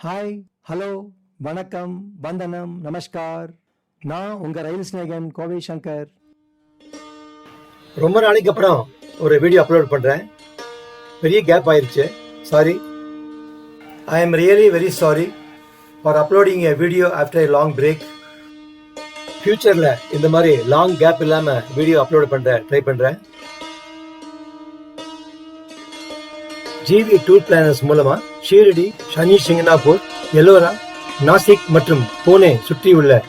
Hi, hello, வணக்கம், வந்தனம், நமஸ்கார். நான் உங்கள் ரயில் ஸ்நேகன் கோவை சங்கர். ரொம்ப நாளைக்கு அப்புறம் ஒரு வீடியோ அப்லோட் பண்ணுறேன். பெரிய கேப் ஆயிடுச்சு, sorry. I am really very sorry for uploading a video after a long break. ஃப்யூச்சரில் இந்த மாதிரி லாங் கேப் இல்லாமல் வீடியோ அப்லோட் ட்ரை பண்ணுறேன். ஜிவி டூர் பிளானர்ஸ் மூலமா ஷீரடி, சனி சிங்கனாப்பூர், எல்லோரா, நாசிக் மற்றும் புனே சுற்றியுள்ள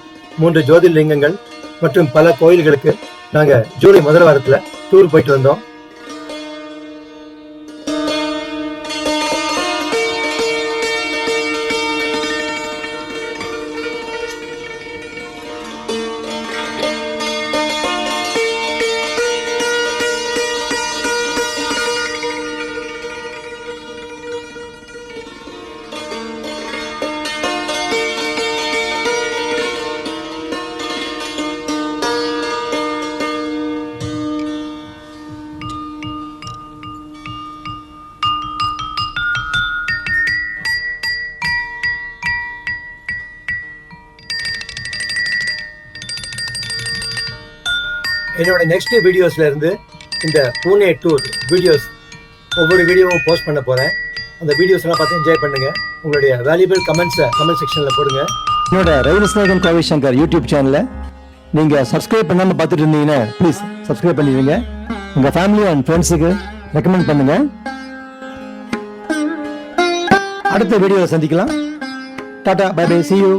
3 ஜோதிர்லிங்கங்கள் மற்றும் பல கோயில்களுக்கு நாங்கள் ஜூலை முதல் வாரத்தில் டூர் போயிட்டு வந்தோம். என்னோட நெக்ஸ்ட் வீடியோஸ்ல இருந்து இந்த பூனே டூர் வீடியோஸ் ஒவ்வொரு வீடியோவும் போஸ்ட் பண்ண போறேன். அந்த வீடியோஸ் எல்லாம் பார்த்து என்ஜாய் பண்ணுங்க. உங்களுடைய வேல்யூபிள் கமெண்ட்ஸை கமெண்ட் செக்ஷன்ல போடுங்க. என்னோட ரயில் ஸ்நேகன் கோவை சங்கர் யூடியூப் சேனலை நீங்கள் சப்ஸ்கிரைப் பண்ணாமல் பார்த்துட்டு இருந்தீங்கன்னா ப்ளீஸ் சப்ஸ்கிரைப் பண்ணிடுங்க. உங்கள் ஃபேமிலி அண்ட் ஃப்ரெண்ட்ஸுக்கு ரெக்கமெண்ட் பண்ணுங்க. அடுத்த வீடியோவை சந்திக்கலாம். டாடா, பை பை, see you.